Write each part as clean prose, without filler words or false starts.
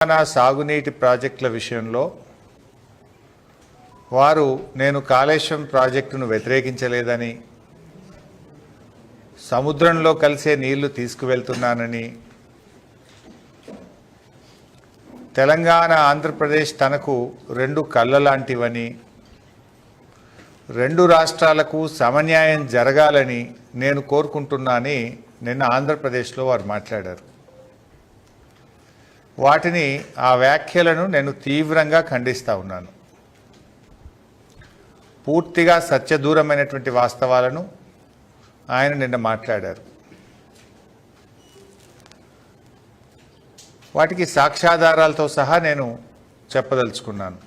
సాగునీటి ప్రాజెక్టుల విషయంలో వారు నేను కాళేశ్వరం ప్రాజెక్టును వ్యతిరేకించలేదని, సముద్రంలో కలిసే నీళ్లు తీసుకువెళ్తున్నానని, తెలంగాణ ఆంధ్రప్రదేశ్ తనకు రెండు కళ్ళ లాంటివని, రెండు రాష్ట్రాలకు సమన్యాయం జరగాలని నేను కోరుకుంటున్నానని నిన్న ఆంధ్రప్రదేశ్లో వారు మాట్లాడారు. వాటిని ఆ వ్యాఖ్యలను నేను తీవ్రంగా ఖండిస్తా ఉన్నాను. పూర్తిగా సత్యదూరమైనటువంటి వాస్తవాలను ఆయన నిన్న మాట్లాడారు. వాటికి సాక్ష్యాధారాలతో సహా నేను చెప్పదలుచుకున్నాను.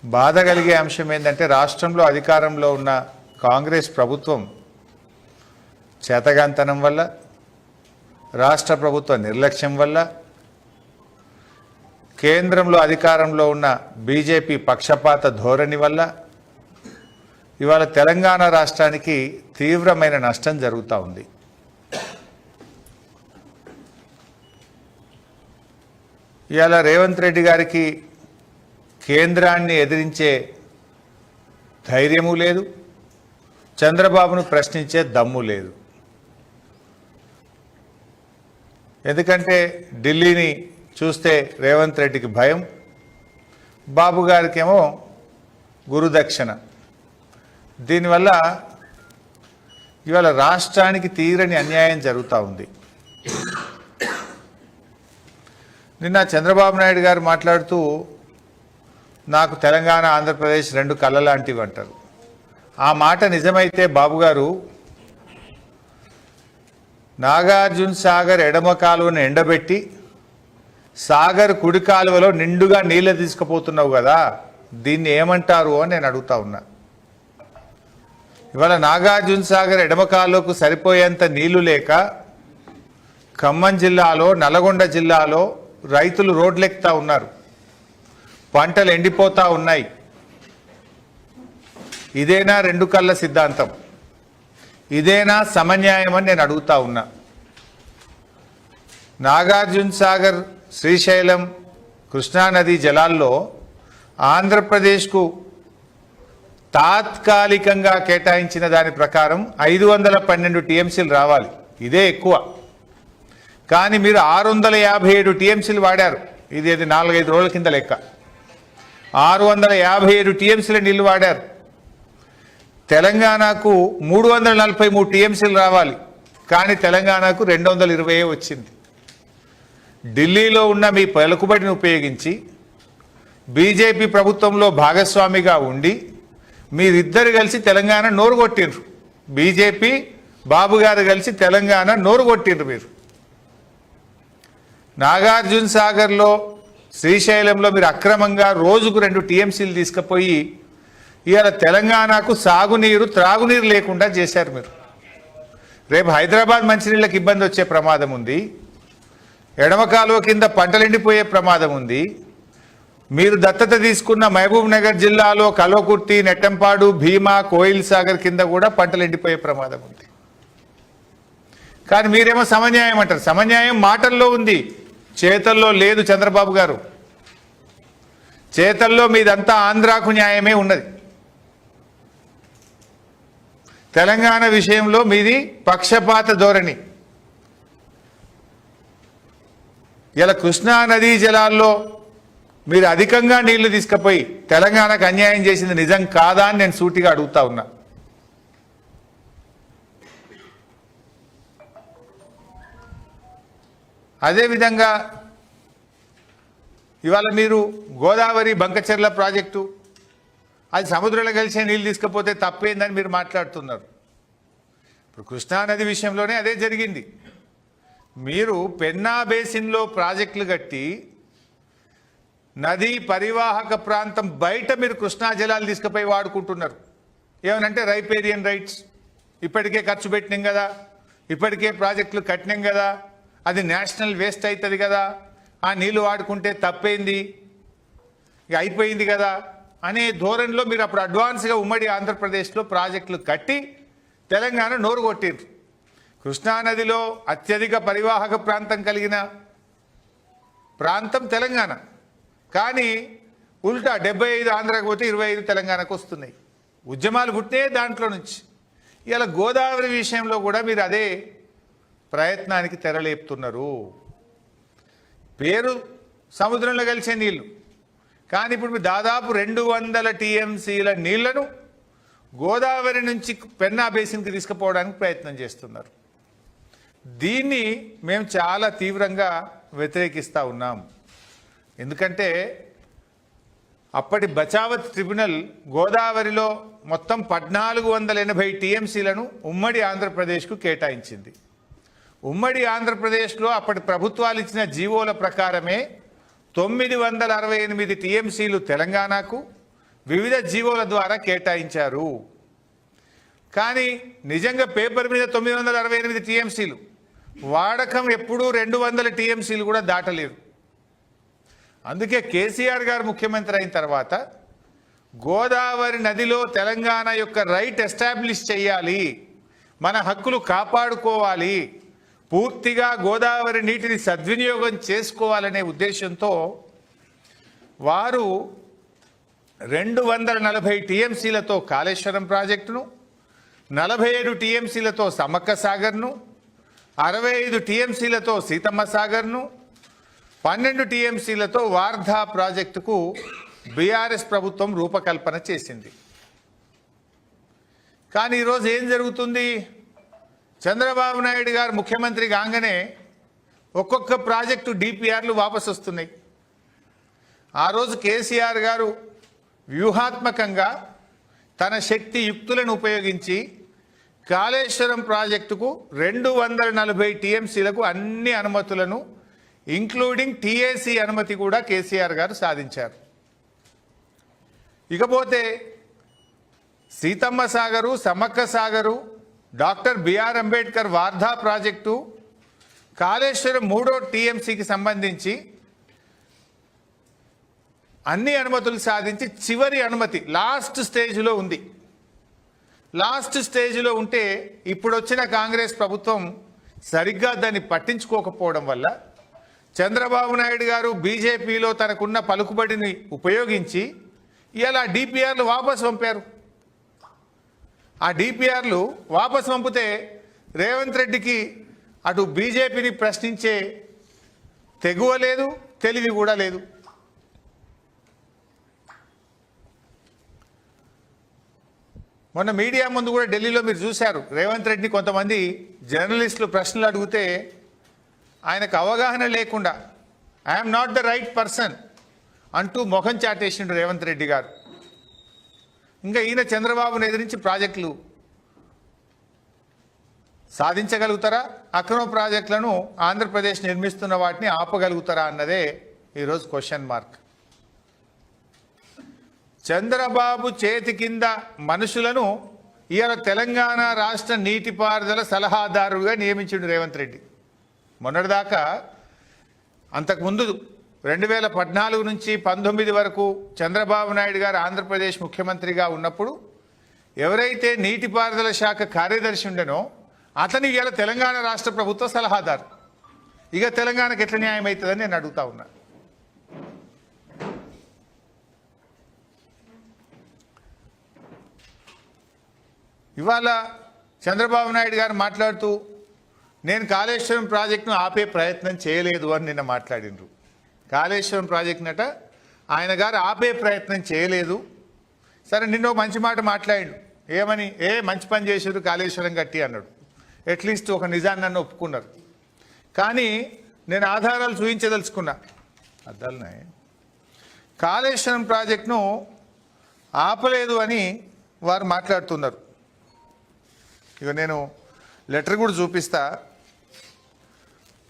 బాధ కలిగే అంశం ఏంటంటే, రాష్ట్రంలో అధికారంలో ఉన్న కాంగ్రెస్ ప్రభుత్వం చేతగాంతనం వల్ల, రాష్ట్ర ప్రభుత్వ నిర్లక్ష్యం వల్ల, కేంద్రంలో అధికారంలో ఉన్న బీజేపీ పక్షపాత ధోరణి వల్ల ఇవాళ తెలంగాణ రాష్ట్రానికి తీవ్రమైన నష్టం జరుగుతూ ఉంది. ఇవాళ రేవంత్ రెడ్డి గారికి కేంద్రాన్ని ఎదిరించే ధైర్యము లేదు, చంద్రబాబును ప్రశ్నించే దమ్ము లేదు. ఎందుకంటే ఢిల్లీని చూస్తే రేవంత్ రెడ్డికి భయం, బాబు గారికేమో గురుదక్షిణ. దీనివల్ల ఇవాళ రాష్ట్రానికి తీరని అన్యాయం జరుగుతూ ఉంది. నిన్న చంద్రబాబు నాయుడు గారు మాట్లాడుతూ నాకు తెలంగాణ ఆంధ్రప్రదేశ్ రెండు కళ్ళ లాంటివి అంటారు. ఆ మాట నిజమైతే బాబు గారు, నాగార్జున సాగర్ ఎడమ కాలువను ఎండబెట్టి సాగర్ కుడి కాలువలో నిండుగా నీళ్ళు తీసుకుపోతున్నావు కదా, దీన్ని ఏమంటారు అని నేను అడుగుతా ఉన్నా. ఇవాళ నాగార్జున సాగర్ ఎడమ కాలువకు సరిపోయేంత నీళ్లు లేక ఖమ్మం జిల్లాలో, నల్గొండ జిల్లాలో రైతులు రోడ్లెక్కుతా ఉన్నారు, పంటలు ఎండిపోతా ఉన్నాయి. ఇదేనా రెండు కళ్ళ సిద్ధాంతం? ఇదేనా సమన్యాయం అని నేను అడుగుతా ఉన్నా. నాగార్జున సాగర్, శ్రీశైలం, కృష్ణానది జలాల్లో ఆంధ్రప్రదేశ్కు తాత్కాలికంగా కేటాయించిన దాని ప్రకారం 512 టీఎంసీలు రావాలి. ఇదే ఎక్కువ. కానీ మీరు 657 టీఎంసీలు వాడారు. ఇది 4-5 రోజుల కింద లెక్క. 657 టీఎంసీల నీళ్లు వాడారు. తెలంగాణకు 343 టీఎంసీలు రావాలి, కానీ తెలంగాణకు 220 వచ్చింది. ఢిల్లీలో ఉన్న మీ పలుకుబడిని ఉపయోగించి బీజేపీ ప్రభుత్వంలో భాగస్వామిగా ఉండి మీరిద్దరు కలిసి తెలంగాణ నోరు కొట్టిండ్రు. బీజేపీ బాబు గారు కలిసి తెలంగాణ నోరు కొట్టిండ్రు. మీరు నాగార్జున సాగర్లో, శ్రీశైలంలో మీరు అక్రమంగా రోజుకు 2 టీఎంసీలు తీసుకుపోయి ఇవాళ తెలంగాణకు సాగునీరు, త్రాగునీరు లేకుండా చేశారు మీరు. రేపు హైదరాబాద్ మంచినీళ్ళకి ఇబ్బంది వచ్చే ప్రమాదం ఉంది, ఎడమ కాలువ కింద పంటలు ఎండిపోయే ప్రమాదం ఉంది. మీరు దత్తత తీసుకున్న మహబూబ్ నగర్ జిల్లాలో కల్వకుర్తి, నెట్టంపాడు, భీమా, కోయిల్ సాగర్ కింద కూడా పంటలు ఎండిపోయే ప్రమాదం ఉంది. కానీ మీరేమో సమన్యాయం అంటారు. సమన్యాయం మాటల్లో ఉంది, చేతల్లో లేదు. చంద్రబాబు గారు, చేతల్లో మీదంతా ఆంధ్రాకు న్యాయమే ఉన్నది. తెలంగాణ విషయంలో మీది పక్షపాత ధోరణి. ఇలా కృష్ణా నదీ జలాల్లో మీరు అధికంగా నీళ్లు తీసుకుపోయి తెలంగాణకు అన్యాయం చేసింది నిజం కాదా అని నేను సూటిగా అడుగుతా ఉన్నా. అదేవిధంగా ఇవాళ మీరు గోదావరి బంకచెర్ల ప్రాజెక్టు, అది సముద్రంలో కలిసే నీళ్ళు తీసుకపోతే తప్పేందని మీరు మాట్లాడుతున్నారు. ఇప్పుడు కృష్ణానది విషయంలోనే అదే జరిగింది. మీరు పెన్నా బేసిన్లో ప్రాజెక్టులు కట్టి నదీ పరివాహక ప్రాంతం బయట మీరు కృష్ణా జలాలు తీసుకుపోయి వాడుకుంటున్నారు. ఏమనంటే రైపేరియన్ రైట్స్, ఇప్పటికే ఖర్చు పెట్టినాం కదా, ఇప్పటికే ప్రాజెక్టులు కట్టినాం కదా, అది నేషనల్ వేస్ట్ అవుతుంది కదా, ఆ నీళ్లు వాడుకుంటే తప్పైంది, ఇక అయిపోయింది కదా అనే ధోరణిలో మీరు అప్పుడు అడ్వాన్స్గా ఉమ్మడి ఆంధ్రప్రదేశ్లో ప్రాజెక్టులు కట్టి తెలంగాణ నోరు కొట్టిండ్రు. కృష్ణానదిలో అత్యధిక పరివాహక ప్రాంతం కలిగిన ప్రాంతం తెలంగాణ, కానీ ఉల్టా 75 ఆంధ్రాకి పోతే 25 తెలంగాణకు వస్తున్నాయి. ఉద్యమాలు పుట్టే దాంట్లో నుంచి. ఇలా గోదావరి విషయంలో కూడా మీరు అదే ప్రయత్నానికి తెరలేపుతున్నారు. పేరు సముద్రంలో కలిసే నీళ్లు, కానీ ఇప్పుడు మీరు దాదాపు 200 టీఎంసీల నీళ్లను గోదావరి నుంచి పెన్నా బేసిన్కి తీసుకుపోవడానికి ప్రయత్నం చేస్తున్నారు. దీన్ని మేము చాలా తీవ్రంగా వ్యతిరేకిస్తూ ఉన్నాం. ఎందుకంటే అప్పటి బచావత్ ట్రిబ్యునల్ గోదావరిలో మొత్తం 1480 టీఎంసీలను ఉమ్మడి ఆంధ్రప్రదేశ్కు కేటాయించింది. ఉమ్మడి ఆంధ్రప్రదేశ్లో అప్పటి ప్రభుత్వాలు ఇచ్చిన జీవోల ప్రకారమే 968 టీఎంసీలు తెలంగాణకు వివిధ జీవోల ద్వారా కేటాయించారు. కానీ నిజంగా పేపర్ మీద 968 టీఎంసీలు, వాడకం ఎప్పుడూ 200 టీఎంసీలు కూడా దాటలేరు. అందుకే కేసీఆర్ గారు ముఖ్యమంత్రి అయిన తర్వాత గోదావరి నదిలో తెలంగాణ యొక్క రైట్ ఎస్టాబ్లిష్ చేయాలి, మన హక్కులు కాపాడుకోవాలి, పూర్తిగా గోదావరి నీటిని సద్వినియోగం చేసుకోవాలనే ఉద్దేశంతో వారు 240 టీఎంసీలతో కాళేశ్వరం ప్రాజెక్టును, 47 టీఎంసీలతో సమ్మక్క సాగర్ను, 65 టీఎంసీలతో సీతమ్మ సాగర్ను, 12 టీఎంసీలతో వార్ధా ప్రాజెక్టుకు బీఆర్ఎస్ ప్రభుత్వం రూపకల్పన చేసింది. కానీ ఈరోజు ఏం జరుగుతుంది? చంద్రబాబు నాయుడు గారు ముఖ్యమంత్రి కాగానే ఒక్కొక్క ప్రాజెక్టు డిపిఆర్లు వాపసు వస్తున్నాయి. ఆ రోజు కేసీఆర్ గారు వ్యూహాత్మకంగా తన శక్తి యుక్తులను ఉపయోగించి కాళేశ్వరం ప్రాజెక్టుకు 240 టీఎంసీలకు అన్ని అనుమతులను ఇంక్లూడింగ్ టీఏసీ అనుమతి కూడా కేసీఆర్ గారు సాధించారు. ఇకపోతే Seethamma Sagar, Sammakka Sagar, doctor B R Ambedkar Wardha project, Kaleshwaram 3వ టీఎంసీకి సంబంధించి అన్ని అనుమతులు సాధించి చివరి అనుమతి లాస్ట్ స్టేజ్లో ఉంది. లాస్ట్ స్టేజ్లో ఉంటే ఇప్పుడు వచ్చిన కాంగ్రెస్ ప్రభుత్వం సరిగ్గా దాన్ని పట్టించుకోకపోవడం వల్ల చంద్రబాబు నాయుడు గారు బీజేపీలో తనకున్న పలుకుబడిని ఉపయోగించి ఇలా డిపిఆర్లు వాపసు పంపారు. ఆ డిపిఆర్లు వాపసు పంపితే రేవంత్ రెడ్డికి అటు బీజేపీని ప్రశ్నించే తెగువ లేదు, తెలివి కూడా లేదు. మొన్న మీడియా ముందు కూడా ఢిల్లీలో మీరు చూశారు, రేవంత్ రెడ్డిని కొంతమంది జర్నలిస్టులు ప్రశ్నలు అడిగితే ఆయనకు అవగాహన లేకుండా I'm not the right person అంటూ ముఖం చాటేసిండు రేవంత్ రెడ్డి గారు. ఇంకా ఈయన చంద్రబాబును ఎదిరించి ప్రాజెక్టులు సాధించగలుగుతారా, అక్రమ ప్రాజెక్టులను ఆంధ్రప్రదేశ్ నిర్మిస్తున్న వాటిని ఆపగలుగుతారా అన్నదే ఈరోజు క్వశ్చన్ మార్క్. చంద్రబాబు చేతి కింద మనుషులను ఇవాళ తెలంగాణ రాష్ట్ర నీటిపారుదల సలహాదారుగా నియమించిండు రేవంత్ రెడ్డి. మొన్నటిదాకా అంతకుముందు 2014 నుంచి 19 వరకు చంద్రబాబు నాయుడు గారు ఆంధ్రప్రదేశ్ ముఖ్యమంత్రిగా ఉన్నప్పుడు ఎవరైతే నీటిపారుదల శాఖ కార్యదర్శి ఉండనో అతని ఇవాళ తెలంగాణ రాష్ట్ర ప్రభుత్వ సలహాదారు. ఇక తెలంగాణకు ఎట్లా న్యాయం అవుతుందని నేను అడుగుతా ఉన్నా. ఇవాళ చంద్రబాబు నాయుడు గారు మాట్లాడుతూ నేను కాళేశ్వరం ప్రాజెక్టును ఆపే ప్రయత్నం చేయలేదు అని నిన్న మాట్లాడినరు. కాళేశ్వరం ప్రాజెక్టునట ఆయన గారు ఆపే ప్రయత్నం చేయలేదు. సరే, నిన్న మంచి మాట మాట్లాడిండు. ఏమని? మంచి పని చేశారు, కాళేశ్వరం కట్టి అన్నాడు. అట్లీస్ట్ ఒక నిజాన్ని నన్ను ఒప్పుకున్నారు. కానీ నేను ఆధారాలు చూపించదలుచుకున్నా. అద్దాలున్నాయి. కాళేశ్వరం ప్రాజెక్టును ఆపలేదు అని వారు మాట్లాడుతున్నారు. ఇక నేను లెటర్ కూడా చూపిస్తా.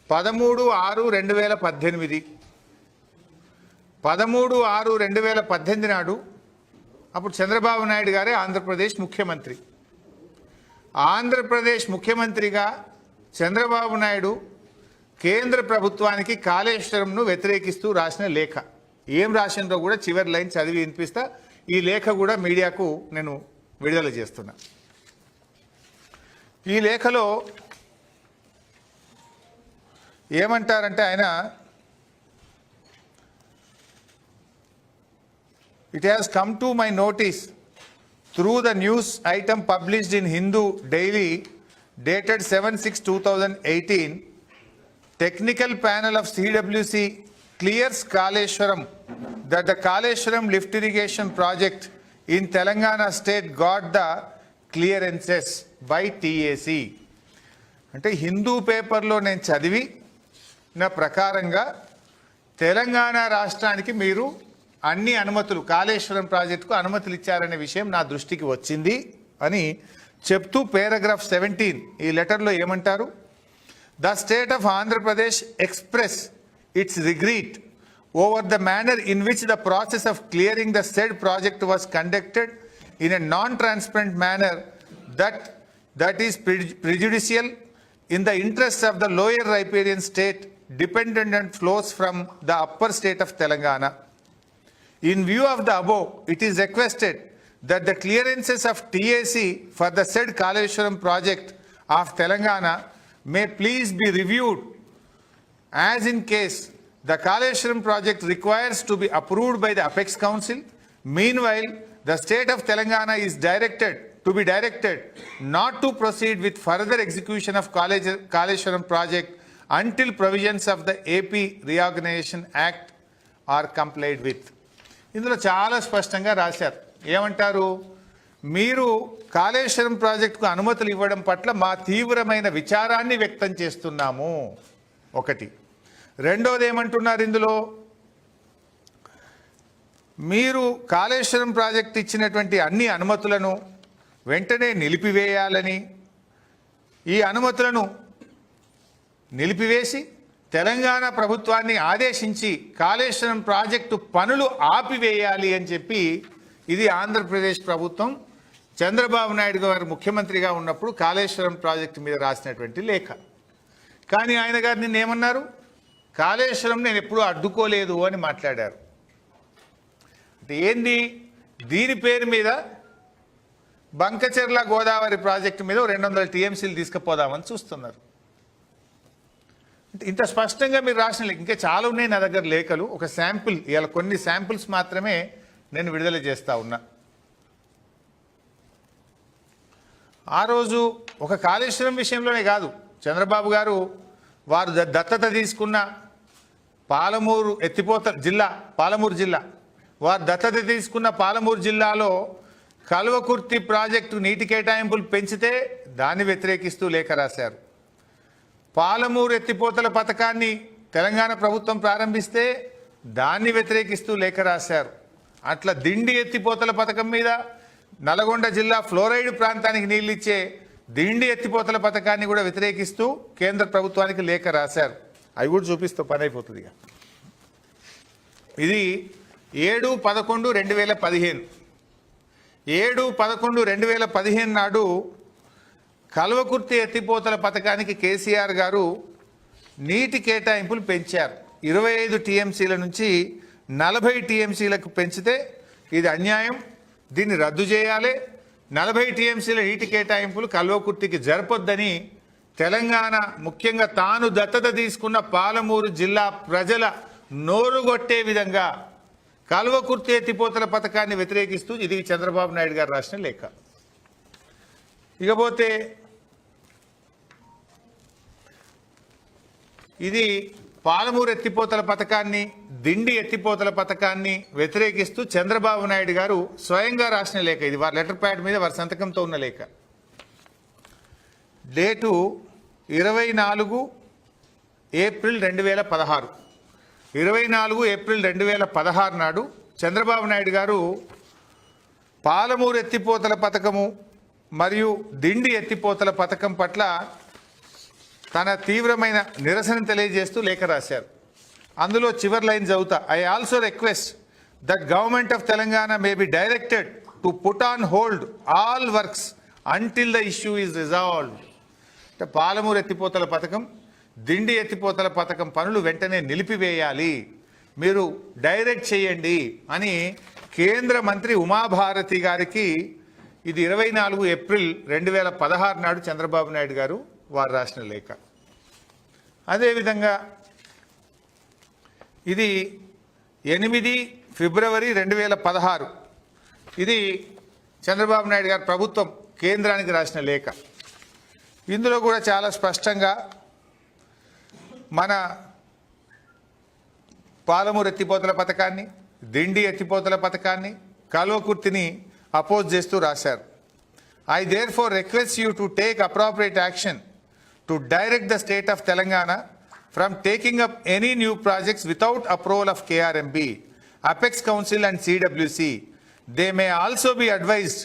13/6/2018 13/6/2018 నాడు అప్పుడు చంద్రబాబు నాయుడు గారే ఆంధ్రప్రదేశ్ ముఖ్యమంత్రి. ఆంధ్రప్రదేశ్ ముఖ్యమంత్రిగా చంద్రబాబు నాయుడు కేంద్ర ప్రభుత్వానికి కాళేశ్వరంను వ్యతిరేకిస్తూ రాసిన లేఖ, ఏం రాసిందో కూడా చివరి లైన్ చదివి వినిపిస్తా. ఈ లేఖ కూడా మీడియాకు నేను విడుదల చేస్తున్నా. ఈ లేఖలో ఏమంటారంటే ఆయన It has come to my notice through the news item published in Hindu Daily dated 7/6/2018, technical panel of CWC clears Kaleshwaram that the Kaleshwaram lift irrigation project in Telangana state got the clearances by TAC. అంటే హిందూ పేపర్లో నేను చదివి నా ప్రకారంగా తెలంగాణ రాష్ట్రానికి మీరు అన్ని అనుమతులు కాళేశ్వరం ప్రాజెక్టుకు అనుమతులు ఇచ్చారనే విషయం నా దృష్టికి వచ్చింది అని చెప్తూ పారాగ్రాఫ్ 17 ఈ లెటర్లో ఏమంటారు? The state of Andhra Pradesh express it's regret over the manner in which the process of clearing the said project was conducted in a non-transparent manner that is prejudicial in the interests of the lower riparian state dependent on flows from the upper state of Telangana. In view of the above, it is requested that the clearances of TAC for the said Kaleshwaram project of Telangana may please be reviewed as in case the Kaleshwaram project requires to be approved by the Apex Council. Meanwhile, the state of Telangana is directed not to proceed with further execution of Kaleshwaram project until provisions of the AP Reorganization Act are complied with. ఇందులో చాలా స్పష్టంగా రాశారు. ఏమంటారు? మీరు కాళేశ్వరం ప్రాజెక్టుకు అనుమతులు ఇవ్వడం పట్ల మా తీవ్రమైన విచారాన్ని వ్యక్తం చేస్తున్నాము. ఒకటి. రెండోది ఏమంటున్నారు ఇందులో? మీరు కాళేశ్వరం ప్రాజెక్ట్ ఇచ్చినటువంటి అన్ని అనుమతులను వెంటనే నిలిపివేయాలని, ఈ అనుమతులను నిలిపివేసి తెలంగాణ ప్రభుత్వాన్ని ఆదేశించి కాళేశ్వరం ప్రాజెక్టు పనులు ఆపివేయాలి అని చెప్పి ఇది ఆంధ్రప్రదేశ్ ప్రభుత్వం చంద్రబాబు నాయుడు గారు ముఖ్యమంత్రిగా ఉన్నప్పుడు కాళేశ్వరం ప్రాజెక్టు మీద రాసినటువంటి లేఖ. కానీ ఆయన గారు నిన్న ఏమన్నారు? కాళేశ్వరం నేను ఎప్పుడూ అడ్డుకోలేదు అని మాట్లాడారు. అంటే ఏంది? దీని పేరు మీద బంకచెర్ల గోదావరి ప్రాజెక్టు మీద 200 టీఎంసీలు తీసుకుపోదామని చూస్తున్నారు. ఇంత స్పష్టంగా మీరు రాసిన ఇంకా చాలా ఉన్నాయి నా దగ్గర లేఖలు. ఒక శాంపుల్, ఇవాళ కొన్ని శాంపుల్స్ మాత్రమే నేను విడుదల చేస్తా ఉన్నా. ఆ రోజు ఒక కాళేశ్వరం విషయంలోనే కాదు, చంద్రబాబు గారు వారు దత్తత తీసుకున్న పాలమూరు జిల్లా వారు దత్తత తీసుకున్న పాలమూరు జిల్లాలో కల్వకుర్తి ప్రాజెక్టు నీటి కేటాయింపులు పెంచితే దాన్ని వ్యతిరేకిస్తూ లేఖ రాశారు. పాలమూరు ఎత్తిపోతల పథకాన్ని తెలంగాణ ప్రభుత్వం ప్రారంభిస్తే దాన్ని వ్యతిరేకిస్తూ లేఖ రాశారు. అట్లా దిండి ఎత్తిపోతల పథకం మీద నల్గొండ జిల్లా ఫ్లోరైడ్ ప్రాంతానికి నీళ్ళు ఇచ్చే దిండి ఎత్తిపోతల పథకాన్ని కూడా వ్యతిరేకిస్తూ కేంద్ర ప్రభుత్వానికి లేఖ రాశారు. అవి కూడా చూపిస్తూ పని అయిపోతుంది. ఇది 7/11/2015 7/11/2015 నాడు కల్వకుర్తి ఎత్తిపోతల పథకానికి కేసీఆర్ గారు నీటి కేటాయింపులు పెంచారు. 25 టీఎంసీల నుంచి 40 టీఎంసీలకు పెంచితే ఇది అన్యాయం, దీన్ని రద్దు చేయాలి, 40 టీఎంసీల నీటి కేటాయింపులు కల్వకుర్తికి జరపొద్దని తెలంగాణ, ముఖ్యంగా తాను దత్తత తీసుకున్న పాలమూరు జిల్లా ప్రజల నోరుగొట్టే విధంగా కల్వకుర్తి ఎత్తిపోతల పథకాన్ని వ్యతిరేకిస్తూ ఇది చంద్రబాబు నాయుడు గారు రాసిన లేఖ. ఇకపోతే ఇది పాలమూరు ఎత్తిపోతల పథకాన్ని, దిండి ఎత్తిపోతల పథకాన్ని వ్యతిరేకిస్తూ చంద్రబాబు నాయుడు గారు స్వయంగా రాసిన లేఖ. ఇది వారి లెటర్ ప్యాడ్ మీద వారి సంతకంతో ఉన్న లేఖ. Date 24 April 2016. 24 ఏప్రిల్ 2016 నాడు చంద్రబాబు నాయుడు గారు పాలమూరు ఎత్తిపోతల పథకము మరియు దిండి ఎత్తిపోతల పథకం పట్ల తన తీవ్రమైన నిరసన తెలియజేస్తూ లేఖ రాశారు. అందులో చివరి లైన్ చదువుతా. I also request that government of Telangana may be directed to put on hold all works until the issue is resolved. అంటే పాలమూరు ఎత్తిపోతల పథకం, దిండి ఎత్తిపోతల పథకం పనులు వెంటనే నిలిపివేయాలి, మీరు డైరెక్ట్ చేయండి అని కేంద్ర మంత్రి ఉమాభారతి గారికి ఇది 24 ఏప్రిల్ 2016 నాడు చంద్రబాబు నాయుడు గారు వారు రాసిన లేఖ. అదేవిధంగా ఇది 8 ఫిబ్రవరి 2016 ఇది చంద్రబాబు నాయుడు గారి ప్రభుత్వం కేంద్రానికి రాసిన లేఖ. ఇందులో కూడా చాలా స్పష్టంగా మన పాలమూరు ఎత్తిపోతల పథకాన్ని, దిండి ఎత్తిపోతల పథకాన్ని, కల్వకుర్తిని అపోజ్ చేస్తూ రాశారు. I therefore request you to take appropriate action to direct the state of Telangana from taking up any new projects without approval of KRMB, Apex Council and CWC. They may also be advised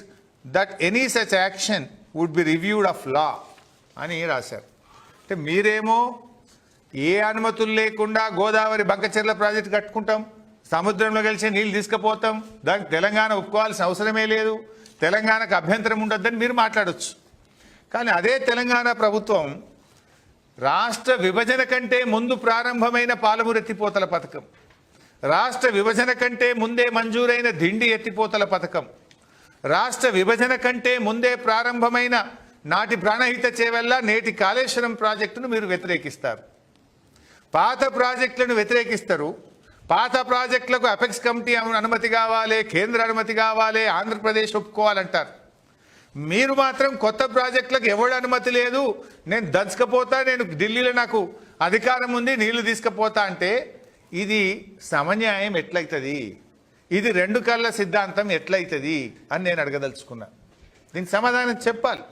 that any such action would be reviewed of law అని రాశారు. అంటే మీరేమో ఏ అనుమతులు లేకుండా Godavari Bankacherla project కట్టుకుంటాం, సముద్రంలో కలిసి నీళ్ళు తీసుకుపోతాం, దానికి తెలంగాణ ఒప్పుకోవాల్సిన అవసరమే లేదు, తెలంగాణకు అభ్యంతరం ఉండొద్దని మీరు మాట్లాడొచ్చు. కానీ అదే తెలంగాణ ప్రభుత్వం రాష్ట్ర విభజన కంటే ముందు ప్రారంభమైన పాలమూరు ఎత్తిపోతల పథకం, రాష్ట్ర విభజన కంటే ముందే మంజూరైన దిండి ఎత్తిపోతల పథకం, రాష్ట్ర విభజన కంటే ముందే ప్రారంభమైన నాటి ప్రాణహిత చేవెళ్ళ నేటి కాళేశ్వరం ప్రాజెక్టును మీరు వ్యతిరేకిస్తారు. పాత ప్రాజెక్టులను వ్యతిరేకిస్తారు. పాత ప్రాజెక్టులకు అపెక్స్ కమిటీ అనుమతి కావాలి, కేంద్ర అనుమతి కావాలి, ఆంధ్రప్రదేశ్ ఒప్పుకోవాలంటారు. మీరు మాత్రం కొత్త ప్రాజెక్టులకు ఎవడు అనుమతి లేదు, నేను దంచుకపోతా, నేను ఢిల్లీలో నాకు అధికారం ఉంది, నీళ్లు తీసుకుపోతా అంటే ఇది సమన్యాయం ఎట్లయితుంది? ఇది రెండు కళ్ళ సిద్ధాంతం ఎట్లయితుంది అని నేను అడగదలుచుకున్నా. దీనికి సమాధానం చెప్పాలి.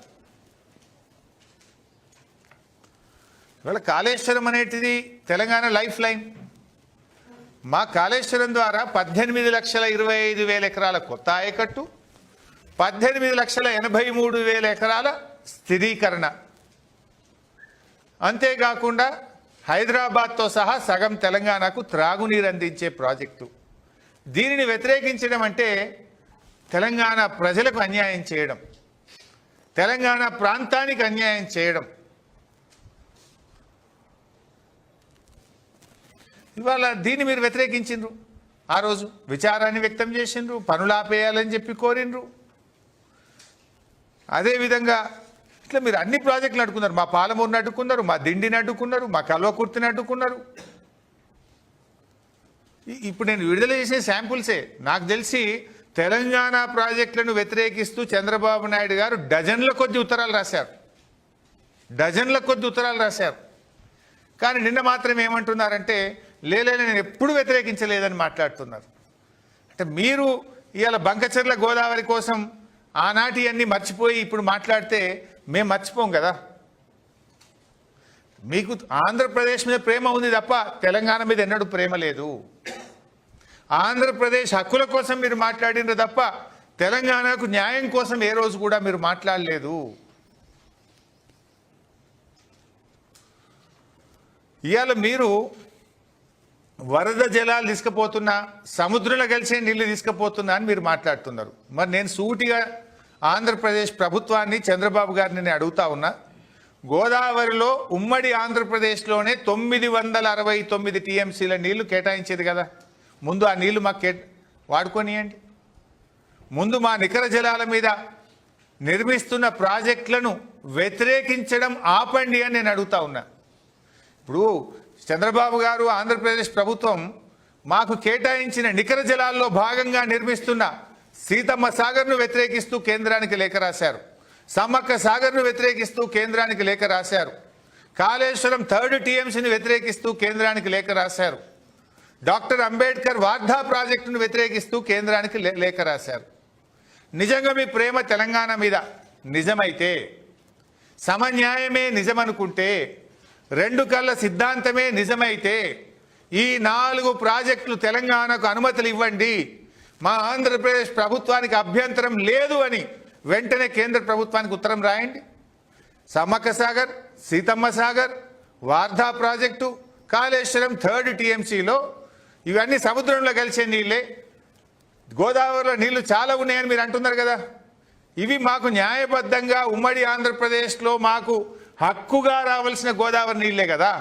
ఇవాళ కాళేశ్వరం అనేటిది తెలంగాణ లైఫ్ లైన్. మా కాళేశ్వరం ద్వారా 18,25,000 ఎకరాల కొత్త ఆయకట్టు, 18,83,000 ఎకరాల స్థిరీకరణ, అంతేకాకుండా హైదరాబాద్తో సహా సగం తెలంగాణకు త్రాగునీరు అందించే ప్రాజెక్టు. దీనిని వ్యతిరేకించడం అంటే తెలంగాణ ప్రజలకు అన్యాయం చేయడం, తెలంగాణ ప్రాంతానికి అన్యాయం చేయడం. ఇవాళ దీన్ని మీరు వ్యతిరేకించిండ్రు. ఆ రోజు విచారాన్ని వ్యక్తం చేసిండ్రు, పనులు ఆపేయాలని చెప్పి కోరిండ్రు. అదేవిధంగా ఇట్లా మీరు అన్ని ప్రాజెక్టులు అడ్డుకున్నారు. మా పాలమూరుని అడ్డుకున్నారు, మా దిండిని అడ్డుకున్నారు, మా కల్వకుర్తిని అడ్డుకున్నారు. ఇప్పుడు నేను విడుదల చేసే శాంపుల్సే. నాకు తెలిసి తెలంగాణ ప్రాజెక్టులను వ్యతిరేకిస్తూ చంద్రబాబు నాయుడు గారు డజన్ల కొద్ది ఉత్తరాలు రాశారు. కానీ నిన్న మాత్రం ఏమంటున్నారంటే లేలే నేను ఎప్పుడు వ్యతిరేకించలేదని మాట్లాడుతున్నారు. అంటే మీరు ఇవాళ బంకచెర్ల గోదావరి కోసం ఆనాటి అన్ని మర్చిపోయి ఇప్పుడు మాట్లాడితే మేము మర్చిపోం కదా. మీకు ఆంధ్రప్రదేశ్ మీద ప్రేమ ఉంది తప్ప తెలంగాణ మీద ఎన్నడూ ప్రేమ లేదు. ఆంధ్రప్రదేశ్ హక్కుల కోసం మీరు మాట్లాడినారు తప్ప తెలంగాణకు న్యాయం కోసం ఏ రోజు కూడా మీరు మాట్లాడలేదు. ఇవాళ మీరు వరద జలాలు తీసుకుపోతున్నా, సముద్రంలో కలిసే నీళ్లు తీసుకుపోతున్నా అని మీరు మాట్లాడుతున్నారు. మరి నేను సూటిగా ఆంధ్రప్రదేశ్ ప్రభుత్వాన్ని, చంద్రబాబు గారిని నేను అడుగుతా ఉన్నా, గోదావరిలో ఉమ్మడి ఆంధ్రప్రదేశ్లోనే 969 టీఎంసీల నీళ్లు కేటాయించేది కదా. ముందు ఆ నీళ్లు మాకు వాడుకోనియండి. ముందు మా నికర జలాల మీద నిర్మిస్తున్న ప్రాజెక్టులను వ్యతిరేకించడం ఆపండి అని నేను అడుగుతా ఉన్నా. ఇప్పుడు చంద్రబాబు గారు, ఆంధ్రప్రదేశ్ ప్రభుత్వం మాకు కేటాయించిన నికర జలాల్లో భాగంగా నిర్మిస్తున్న సీతమ్మ సాగర్ను వ్యతిరేకిస్తూ కేంద్రానికి లేఖ రాశారు, సమ్మక్క సాగర్ను వ్యతిరేకిస్తూ కేంద్రానికి లేఖ రాశారు, కాళేశ్వరం 3rd టీఎంసీని వ్యతిరేకిస్తూ కేంద్రానికి లేఖ రాశారు, డాక్టర్ అంబేద్కర్ వార్ధా ప్రాజెక్టును వ్యతిరేకిస్తూ కేంద్రానికి లేఖ రాశారు. నిజంగా మీ ప్రేమ తెలంగాణ మీద నిజమైతే, సమన్యాయమే నిజమనుకుంటే, రెండు కళ్ళ సిద్ధాంతమే నిజమైతే ఈ 4 ప్రాజెక్టులు తెలంగాణకు అనుమతులు ఇవ్వండి, మా ఆంధ్రప్రదేశ్ ప్రభుత్వానికి అభ్యంతరం లేదు అని వెంటనే కేంద్ర ప్రభుత్వానికి ఉత్తరం రాయండి. సమ్మక్క సాగర్, సీతమ్మ సాగర్, వార్ధా ప్రాజెక్టు, కాళేశ్వరం 3rd టీఎంసీలో ఇవన్నీ సముద్రంలో కలిసే నీళ్ళే. గోదావరిలో నీళ్లు చాలా ఉన్నాయని మీరు అంటున్నారు కదా. ఇవి మాకు న్యాయబద్ధంగా ఉమ్మడి ఆంధ్రప్రదేశ్లో మాకు హక్కుగా రావాల్సిన గోదావరి నీళ్లే కదా.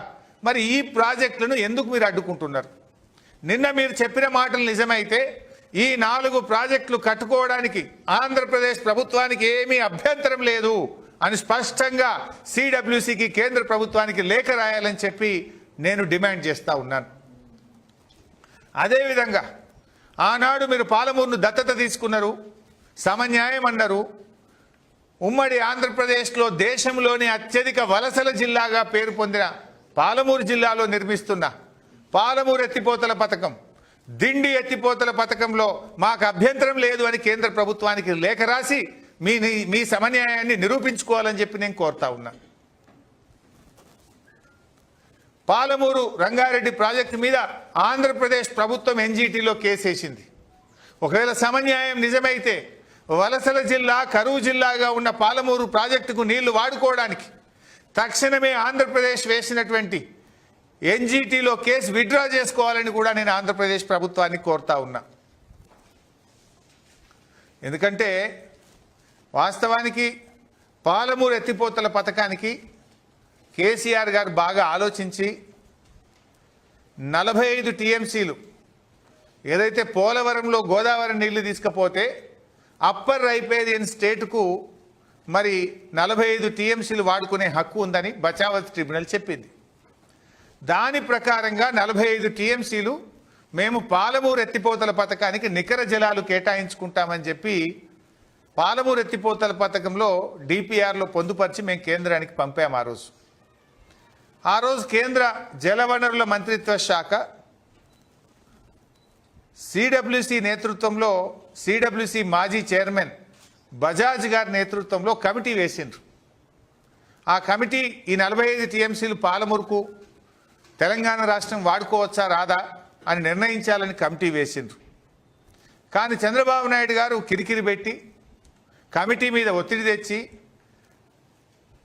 మరి ఈ ప్రాజెక్టులను ఎందుకు మీరు అడ్డుకుంటున్నారు? నిన్న మీరు చెప్పిన మాటలు నిజమైతే ఈ 4 ప్రాజెక్టులు కట్టుకోవడానికి ఆంధ్రప్రదేశ్ ప్రభుత్వానికి ఏమీ అభ్యంతరం లేదు అని స్పష్టంగా సిడబ్ల్యూసికి, కేంద్ర ప్రభుత్వానికి లేఖ రాయాలని చెప్పి నేను డిమాండ్ చేస్తూ ఉన్నాను. అదేవిధంగా ఆనాడు మీరు పాలమూరును దత్తత తీసుకున్నారు, సమన్యాయం అన్నారు. ఉమ్మడి ఆంధ్రప్రదేశ్లో దేశంలోని అత్యధిక వలసల జిల్లాగా పేరు పొందిన పాలమూరు జిల్లాలో నిర్మిస్తున్న పాలమూరు ఎత్తిపోతల పథకం, దిండి ఎత్తిపోతల పథకంలో మాకు అభ్యంతరం లేదు అని కేంద్ర ప్రభుత్వానికి లేఖ రాసి మీ సమన్యాయాన్ని నిరూపించుకోవాలని చెప్పి నేను కోరుతా ఉన్నా. పాలమూరు రంగారెడ్డి ప్రాజెక్టు మీద ఆంధ్రప్రదేశ్ ప్రభుత్వం ఎన్జీటీలో కేసేసింది. ఒకవేళ సమన్యాయం నిజమైతే వలసల జిల్లా, కరువు జిల్లాగా ఉన్న పాలమూరు ప్రాజెక్టుకు నీళ్లు వాడుకోవడానికి తక్షణమే ఆంధ్రప్రదేశ్ వేసినటువంటి ఎన్జీటీలో కేసు విత్డ్రా చేసుకోవాలని కూడా నేను ఆంధ్రప్రదేశ్ ప్రభుత్వాన్ని కోరుతా ఉన్నా. ఎందుకంటే వాస్తవానికి పాలమూరు ఎత్తిపోతల పథకానికి కేసీఆర్ గారు బాగా ఆలోచించి 45 టీఎంసీలు ఏదైతే పోలవరంలో గోదావరి నీళ్లు తీసుకపోతే అప్పర్ రైపేరియన్ స్టేట్కు మరి 45 టీఎంసీలు వాడుకునే హక్కు ఉందని బచావత్ ట్రిబ్యునల్ చెప్పింది. దాని ప్రకారంగా 45 టీఎంసీలు మేము పాలమూరు ఎత్తిపోతల పథకానికి నికర జలాలు కేటాయించుకుంటామని చెప్పి పాలమూరు ఎత్తిపోతల పథకంలో డిపిఆర్లో పొందుపరిచి మేము కేంద్రానికి పంపాము. ఆ రోజు కేంద్ర జలవనరుల మంత్రిత్వ శాఖ సిడబ్ల్యూసి నేతృత్వంలో, సిడబ్ల్యూసి మాజీ చైర్మన్ బజాజ్ గారి నేతృత్వంలో కమిటీ వేసిండ్రు. ఆ కమిటీ ఈ 45 టీఎంసీలు పాలమూరుకు తెలంగాణ రాష్ట్రం వాడుకోవచ్చా రాదా అని నిర్ణయించాలని కమిటీ వేసిండ్రు. కానీ చంద్రబాబు నాయుడు గారు కిరికిరి పెట్టి కమిటీ మీద ఒత్తిడి తెచ్చి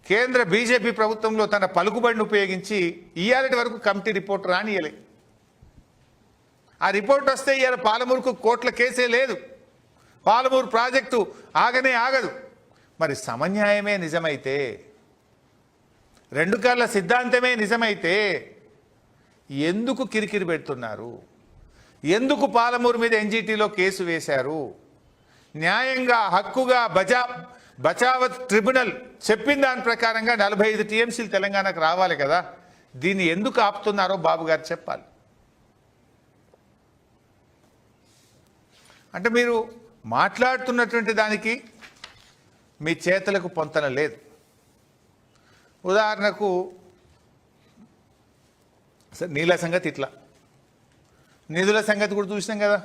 కేంద్ర బీజేపీ ప్రభుత్వంలో తన పలుకుబడిని ఉపయోగించి ఇయ్యాలటి వరకు కమిటీ రిపోర్ట్ రానియలే. ఆ రిపోర్ట్ వస్తే ఇవాళ పాలమూరుకు కోట్ల కేసే లేదు, పాలమూరు ప్రాజెక్టు ఆగనే ఆగదు. మరి సమన్యాయమే నిజమైతే, రెండు కళ్ళ సిద్ధాంతమే నిజమైతే ఎందుకు కిరికిరి పెడుతున్నారు? ఎందుకు పాలమూరు మీద ఎన్జీటీలో కేసు వేశారు? న్యాయంగా, హక్కుగా బచావత్ ట్రిబ్యునల్ చెప్పిన దాని ప్రకారంగా 45 టీఎంసీలు తెలంగాణకు రావాలి కదా. దీన్ని ఎందుకు ఆపుతున్నారో బాబు గారు చెప్పాలి. అంటే మీరు మాట్లాడుతున్నటువంటి దానికి మీ చేతులకు పొంతన లేదు. ఉదాహరణకు నీళ్ళ సంగతి ఇట్లా, నిధుల సంగతి కూడా చూసినాం కదా.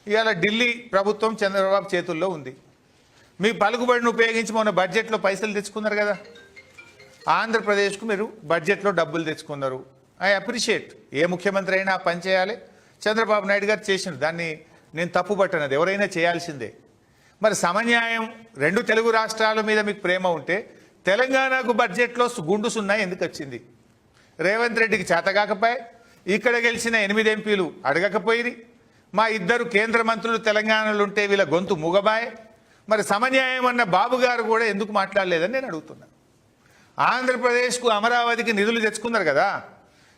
ఇవాళ ఢిల్లీ ప్రభుత్వం చంద్రబాబు చేతుల్లో ఉంది. మీ పలుకుబడిని ఉపయోగించి మొన్న బడ్జెట్లో పైసలు తెచ్చుకున్నారు కదా. ఆంధ్రప్రదేశ్కు మీరు బడ్జెట్లో డబ్బులు తెచ్చుకున్నారు. I appreciate. ఏ ముఖ్యమంత్రి అయినా పని చేయాలి. చంద్రబాబు నాయుడు గారు చేసిండు, దాన్ని నేను తప్పు పట్టనది, ఎవరైనా చేయాల్సిందే. మరి సమన్యాయం, రెండు తెలుగు రాష్ట్రాల మీద మీకు ప్రేమ ఉంటే తెలంగాణకు బడ్జెట్లో గుండు సున్నా ఎందుకు వచ్చింది? రేవంత్ రెడ్డికి చేతగాకపోయి ఇక్కడ గెలిచిన 8 ఎంపీలు అడగకపోయి, మా 2 కేంద్ర మంత్రులు తెలంగాణలో ఉంటే వీళ్ళ గొంతు మూగబాయ్. మరి సమన్యాయం అన్న బాబు గారు కూడా ఎందుకు మాట్లాడలేదని నేను అడుగుతున్నా. ఆంధ్రప్రదేశ్కు అమరావతికి నిధులు తెచ్చుకున్నారు కదా.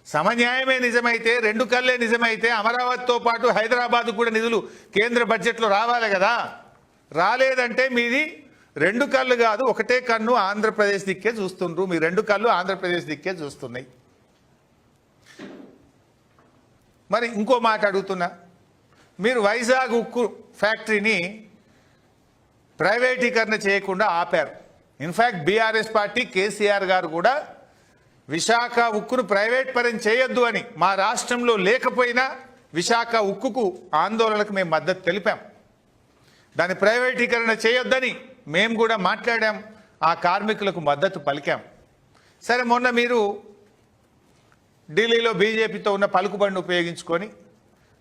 సమన్యాయమే నిజమైతే, రెండు కళ్ళే నిజమైతే అమరావతితో పాటు హైదరాబాద్ కూడా నిధులు కేంద్ర బడ్జెట్లో రావాలి కదా. రాలేదంటే మీది రెండు కళ్ళు కాదు, ఒకటే కన్ను ఆంధ్రప్రదేశ్ దిక్కే చూస్తుండ్రు. మీ రెండు కళ్ళు ఆంధ్రప్రదేశ్ దిక్కే చూస్తున్నాయి. మరి ఇంకో మాట అడుగుతున్నా, మీరు వైజాగ్ ఉక్కు ఫ్యాక్టరీని ప్రైవేటీకరణ చేయకుండా ఆపారు. ఇన్ఫ్యాక్ట్ బీఆర్ఎస్ పార్టీ కేసీఆర్ గారు కూడా విశాఖ ఉక్కును ప్రైవేట్ పరం చేయొద్దు అని, మా రాష్ట్రంలో లేకపోయినా విశాఖ ఉక్కుకు ఆందోళనకు మేము మద్దతు తెలిపాం. దాన్ని ప్రైవేటీకరణ చేయొద్దని మేము కూడా మాట్లాడాం, ఆ కార్మికులకు మద్దతు పలికాం. సరే, మొన్న మీరు ఢిల్లీలో బీజేపీతో ఉన్న పలుకుబడిని ఉపయోగించుకొని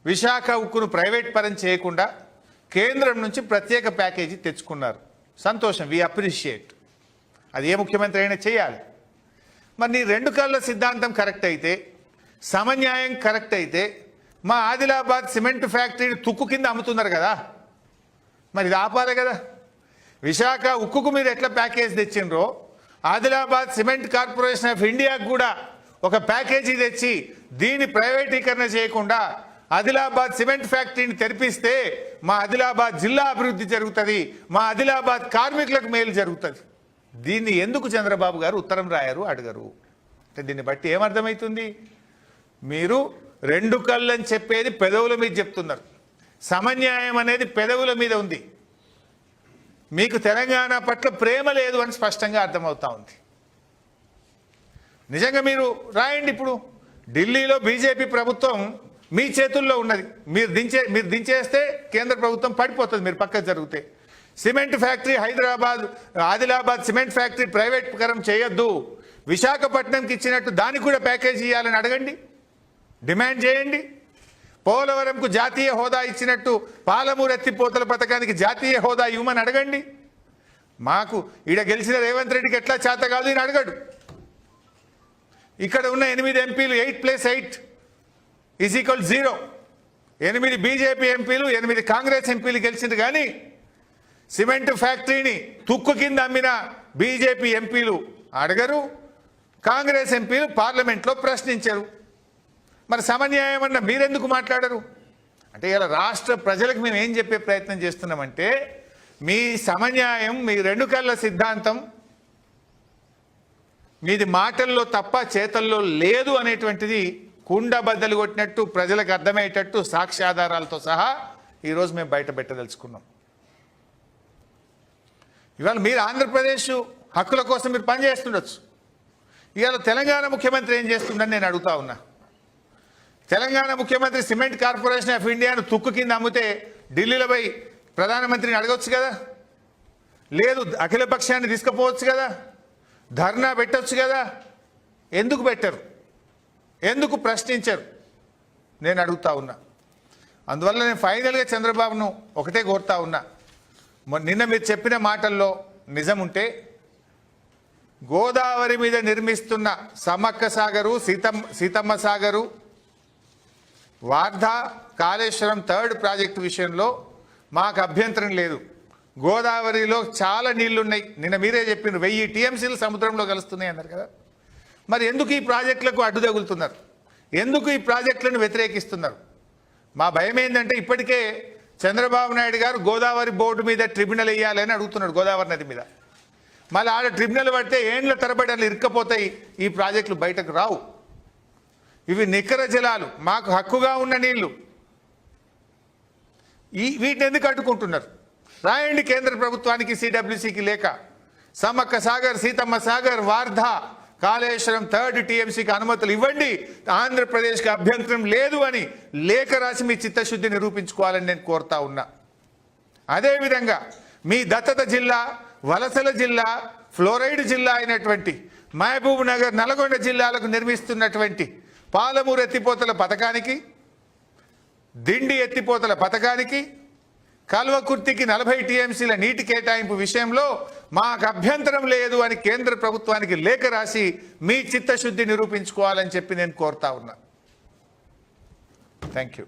విశాఖ ఉక్కును ప్రైవేట్ పరం చేయకుండా కేంద్రం నుంచి ప్రత్యేక ప్యాకేజీ తెచ్చుకున్నారు. సంతోషం, వి అప్రిషియేట్. అది ఏ ముఖ్యమంత్రి అయినా చేయాలి. మరి నీ రెండు కళ్ళ సిద్ధాంతం కరెక్ట్ అయితే, సమన్యాయం కరెక్ట్ అయితే, మా ఆదిలాబాద్ సిమెంట్ ఫ్యాక్టరీని తుక్కు కింద అమ్ముతున్నారు కదా, మరి ఇది ఆపాలి కదా. విశాఖ ఉక్కుకు మీరు ఎట్లా ప్యాకేజ్ తెచ్చిండ్రో, ఆదిలాబాద్ సిమెంట్ కార్పొరేషన్ ఆఫ్ ఇండియాకు కూడా ఒక ప్యాకేజీ తెచ్చి దీన్ని ప్రైవేటీకరణ చేయకుండా ఆదిలాబాద్ సిమెంట్ ఫ్యాక్టరీని తెరిపిస్తే మా ఆదిలాబాద్ జిల్లా అభివృద్ధి జరుగుతుంది, మా ఆదిలాబాద్ కార్మికులకు మేలు జరుగుతుంది. దీన్ని ఎందుకు చంద్రబాబు గారు ఉత్తరం రాయరు, అడగరు? అంటే దీన్ని బట్టి ఏమర్థమవుతుంది? మీరు రెండు కళ్ళని చెప్పేది పెదవుల మీద చెప్తున్నారు, సమన్యాయం అనేది పెదవుల మీద ఉంది. మీకు తెలంగాణ పట్ల ప్రేమ లేదు అని స్పష్టంగా అర్థమవుతా ఉంది. నిజంగా మీరు రాయండి. ఇప్పుడు ఢిల్లీలో బీజేపీ ప్రభుత్వం మీ చేతుల్లో ఉన్నది. మీరు దించేస్తే కేంద్ర ప్రభుత్వం పడిపోతుంది. మీరు పక్కకు జరిగితే cement factory Hyderabad Adilabad cement factory ప్రైవేటీకరణ చేయొద్దు, విశాఖపట్నంకి ఇచ్చినట్టు దానికి కూడా ప్యాకేజీ ఇవ్వాలని అడగండి, డిమాండ్ చేయండి. పోలవరంకు జాతీయ హోదా ఇచ్చినట్టు పాలమూరు ఎత్తిపోతల పథకానికి జాతీయ హోదా ఇవ్వమని అడగండి. మాకు ఈడ గెలిచిన రేవంత్ రెడ్డికి ఎట్లా చేత కాదు ఈయన అడగడు. ఇక్కడ ఉన్న 8 ఎంపీలు 8+8 = 0. 8 బీజేపీ ఎంపీలు 8 కాంగ్రెస్ ఎంపీలు గెలిచింది. కానీ సిమెంట్ ఫ్యాక్టరీని తుక్కు కింద అమ్మిన బీజేపీ ఎంపీలు అడగరు, కాంగ్రెస్ ఎంపీలు పార్లమెంట్లో ప్రశ్నించరు. మరి సమన్యాయం అన్న మీరెందుకు మాట్లాడరు? అంటే ఇలా రాష్ట్ర ప్రజలకు మేము ఏం చెప్పే ప్రయత్నం చేస్తున్నామంటే, మీ సమన్యాయం, మీ 2 కళ్ళ సిద్ధాంతం మీది మాటల్లో తప్ప చేతల్లో లేదు అనేటువంటిది కుండ బద్దలు కొట్టినట్టు ప్రజలకు అర్థమయ్యేటట్టు సాక్ష్యాధారాలతో సహా ఈరోజు మేము బయట పెట్టదలుచుకున్నాం. ఇవాళ మీరు ఆంధ్రప్రదేశ్ హక్కుల కోసం మీరు పనిచేస్తుండొచ్చు. ఇవాళ తెలంగాణ ముఖ్యమంత్రి ఏం చేస్తుందని నేను అడుగుతా ఉన్నా. తెలంగాణ ముఖ్యమంత్రి సిమెంట్ కార్పొరేషన్ ఆఫ్ ఇండియాను తుక్కు కింద అమ్మితే ఢిల్లీలో పోయి ప్రధానమంత్రిని అడగవచ్చు కదా, లేదు అఖిల పక్షాన్ని తీసుకుపోవచ్చు కదా, ధర్నా పెట్టవచ్చు కదా. ఎందుకు పెట్టరు? ఎందుకు ప్రశ్నించరు? నేను అడుగుతా ఉన్నా. అందువల్ల నేను ఫైనల్గా చంద్రబాబును ఒకటే కోరుతా ఉన్నా, నిన్న మీరు చెప్పిన మాటల్లో నిజం ఉంటే గోదావరి మీద నిర్మిస్తున్న సమ్మక్క సాగరు, సీతమ్మ సాగరు, వార్ధా, కాళేశ్వరం 3rd ప్రాజెక్టు విషయంలో మాకు అభ్యంతరం లేదు. గోదావరిలో చాలా నీళ్లున్నాయి. నిన్న మీరే చెప్పిన 1000 టీఎంసీలు సముద్రంలో కలుస్తున్నాయి అన్నారు కదా. మరి ఎందుకు ఈ ప్రాజెక్టులకు అడ్డు తగులుతున్నారు? ఎందుకు ఈ ప్రాజెక్టులను వ్యతిరేకిస్తున్నారు? మా భయం ఏంటంటే ఇప్పటికే చంద్రబాబు నాయుడు గారు గోదావరి బోర్డు మీద ట్రిబ్యునల్ వేయాలని అడుగుతున్నాడు, గోదావరి నది మీద. మళ్ళీ ఆడ ట్రిబ్యునల్ పడితే ఏండ్ల తరబడి అలా ఇరుక్కపోతాయి, ఈ ప్రాజెక్టులు బయటకు రావు. ఇవి నికర జలాలు, మాకు హక్కుగా ఉన్న నీళ్లు. వీటిని ఎందుకు అడ్డుకుంటున్నారు? రాయండి కేంద్ర ప్రభుత్వానికి, సిడబ్ల్యూసీకి లేక సమ్మక్క సాగర్, సీతమ్మ సాగర్, వార్ధా, కాళేశ్వరం 3rd టీఎంసీకి అనుమతులు ఇవ్వండి, ఆంధ్రప్రదేశ్కి అభ్యంతరం లేదు అని లేఖ రాసి మీ చిత్తశుద్ధి నిరూపించుకోవాలని నేను కోరుతా ఉన్నా. అదేవిధంగా మీ దత్తత జిల్లా, వలసల జిల్లా, ఫ్లోరైడ్ జిల్లా అయినటువంటి మహబూబ్ నగర్, నల్గొండ జిల్లాలకు నిర్మిస్తున్నటువంటి పాలమూరు ఎత్తిపోతల పథకానికి, దిండి ఎత్తిపోతల పథకానికి, కల్వకుర్తికి 40 టీఎంసీల నీటి కేటాయింపు విషయంలో మాకు అభ్యంతరం లేదు అని కేంద్ర ప్రభుత్వానికి లేఖ రాసి మీ చిత్తశుద్ధి నిరూపించుకోవాలని చెప్పి నేను కోరుతా ఉన్నా. Thank you.